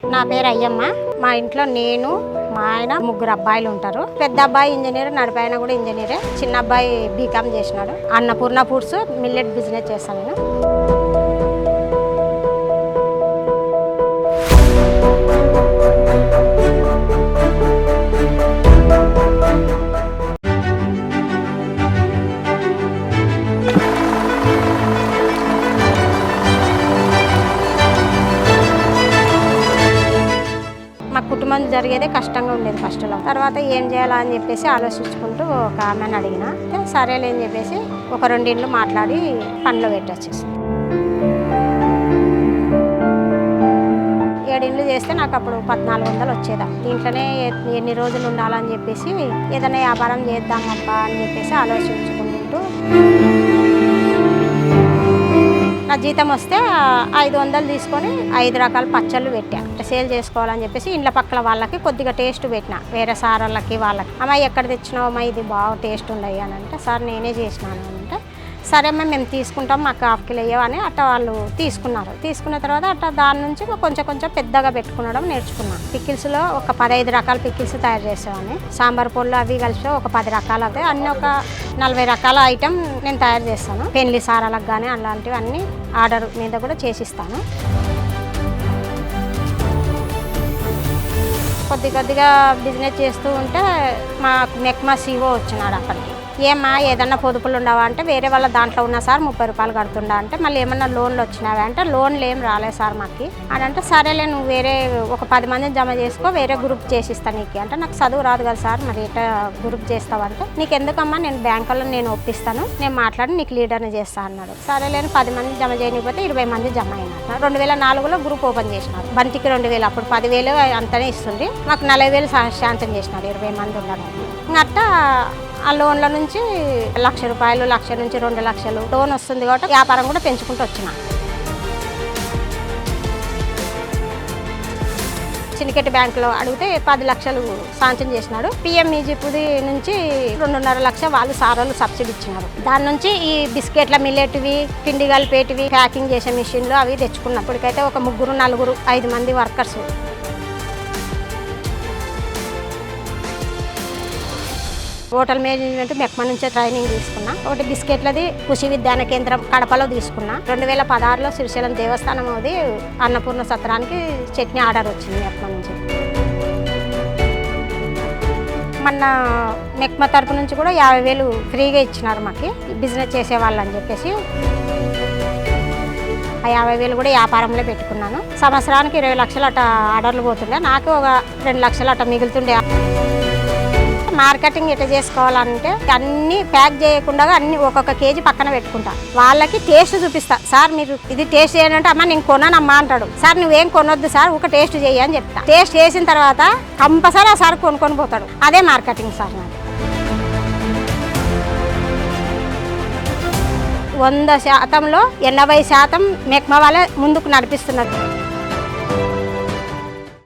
నా పేరు అయ్యమ్మ. మా ఇంట్లో నేను, మా ఆయన, ముగ్గురు అబ్బాయిలు ఉంటారు. పెద్ద అబ్బాయి ఇంజనీర్, నడిపాయన కూడా ఇంజనీరే. చిన్న అబ్బాయి బీకామ్ చేసినాడు. అన్నపూర్ణ ఫుడ్స్ మిల్లెట్ బిజినెస్ చేస్తాను నేను. మా కుటుంబం జరిగేదే కష్టంగా ఉండేది ఫస్ట్లో. తర్వాత ఏం చేయాలా అని చెప్పేసి ఆలోచించుకుంటూ ఒక ఆమెను అడిగిన, సరేలే అని చెప్పేసి ఒక 2 ఇండ్లు మాట్లాడి పనిలో పెట్టొచ్చేసి 7 ఇండ్లు చేస్తే నాకు అప్పుడు 1400 వచ్చేదా. దీంట్లోనే ఎన్ని రోజులు ఉండాలని చెప్పేసి ఏదైనా వ్యాపారం చేద్దామబ్బా అని చెప్పేసి ఆలోచించుకుంటూ నా జీతం వస్తే 500 తీసుకొని 5 రకాల పచ్చళ్ళు పెట్టా. సేల్ చేసుకోవాలని చెప్పేసి ఇండ్ల పక్కల వాళ్ళకి కొద్దిగా టేస్ట్ పెట్టిన, వేరే సార్ వాళ్ళకి అమ్మాయి ఎక్కడ తెచ్చినావు అమ్మాయి, ఇది బాగా టేస్ట్ ఉండయి అని అంటే, సార్ నేనే చేసినాను అంటే, సరే అమ్మ మేము తీసుకుంటాం, మాకు 1/2 కిలో ఇవ్వని అట్ట వాళ్ళు తీసుకున్నారు. తీసుకున్న తర్వాత అట్ట దాని నుంచి కొంచెం పెద్దగా పెట్టుకునడం నేర్చుకున్నాను. పికిల్స్లో ఒక 15 రకాల పికిల్స్ తయారు చేసేవాడిని. సాంబార్ పొళ్ళు అవి కలిసి ఒక 10 రకాలు అవుతాయి. అన్నీ ఒక 40 రకాల ఐటెం నేను తయారు చేస్తాను. పెళ్లి సారాలకు కానీ అలాంటివి అన్నీ ఆర్డర్ మీద కూడా చేసిస్తాను. కొద్దిగా బిజినెస్ చేస్తూ ఉంటే మా మెక్మా సీఓ వచ్చినాడు అప్పటికి. ఏమ్మా ఏదన్నా పొదుపులు ఉండవా అంటే, వేరే వాళ్ళ దాంట్లో ఉన్న సార్ 30 రూపాయలు కడుతుండా అంటే, మళ్ళీ ఏమన్నా లోన్లు వచ్చినావా అంటే, లోన్లు ఏం రాలేదు సార్ మాకు అని అంటే, సరేలే నువ్వు వేరే ఒక 10 మందిని జమ చేసుకో, వేరే గ్రూప్ చేసిస్తా నీకు అంటే, నాకు చదువు రాదు కదా సార్, మరి ఎట్లా గ్రూప్ చేస్తావంటే, నీకు ఎందుకమ్మా నేను బ్యాంకులో నేను ఒప్పిస్తాను, నేను మాట్లాడి నీకు లీడర్ని చేస్తా అన్నాడు. సరేలేని 10 మంది జమ చేయకపోతే 20 మంది జమ అయినారు. 2004లో గ్రూప్ ఓపెన్ చేసినారు. బంతికి 2000, అప్పుడు 10,000 అంతనే ఇస్తుంది. మాకు 40,000 శాంక్షన్ చేసినారు 20 మంది ఉండడం. అట్టా ఆ లోన్ల నుంచి 1,00,000 రూపాయలు, 1,00,000 నుంచి 2 లక్షలు లోన్ వస్తుంది కాబట్టి వ్యాపారం కూడా పెంచుకుంటూ వచ్చిన. సిండికేట్ బ్యాంకులో అడిగితే 10 లక్షలు శాంక్షన్ చేసినాడు. పిఎంఈజీపీ నుంచి 2.5 లక్షలు వాళ్ళు సారోళ్ళు సబ్సిడీ ఇచ్చినారు. దాని నుంచి ఈ బిస్కెట్ల మిల్లెట్వి, పిండి కలిపేటివి, ప్యాకింగ్ చేసే మిషన్లు అవి తెచ్చుకున్నాం. ఇప్పటికైతే ఒక 3, 4, 5 మంది వర్కర్స్. హోటల్ మేనేజ్మెంట్ మెక్మా నుంచే ట్రైనింగ్ తీసుకున్నా. ఒకటి బిస్కెట్లది కృషి విజ్ఞాన కేంద్రం కడపలో తీసుకున్నా. 2016లో శ్రీశైలం దేవస్థానం అది అన్నపూర్ణ సత్రానికి చట్నీ ఆర్డర్ వచ్చింది మెక్మా నుంచి. మొన్న మెక్మా తరపు నుంచి కూడా 50,000 ఫ్రీగా ఇచ్చినారు మాకు బిజినెస్ చేసేవాళ్ళు అని చెప్పేసి. ఆ 50,000 కూడా వ్యాపారంలో పెట్టుకున్నాను. సంవత్సరానికి 20 లక్షలు అట్ట ఆర్డర్లు పోతుండే, నాకు ఒక 2 లక్షలు అట్ట మిగులుతుండే. మార్కెటింగ్ ఎట్లా చేసుకోవాలంటే, అన్నీ ప్యాక్ చేయకుండా అన్ని ఒక్కొక్క కేజీ పక్కన పెట్టుకుంటా. వాళ్ళకి టేస్ట్ చూపిస్తా. సార్ మీరు ఇది టేస్ట్ చేయాలంటే, అమ్మ నేను కొన్నానమ్మా అంటాడు. సార్ నువ్వేం కొనొద్దు సార్, ఒక టేస్ట్ చేయి అని చెప్తా. టేస్ట్ చేసిన తర్వాత కంపల్సరీ ఆ సార్ కొనుక్కొని పోతాడు. అదే మార్కెటింగ్ సార్. నాకు 100%లో 80% మెక్మా వాళ్ళే ముందుకు నడిపిస్తున్నారు.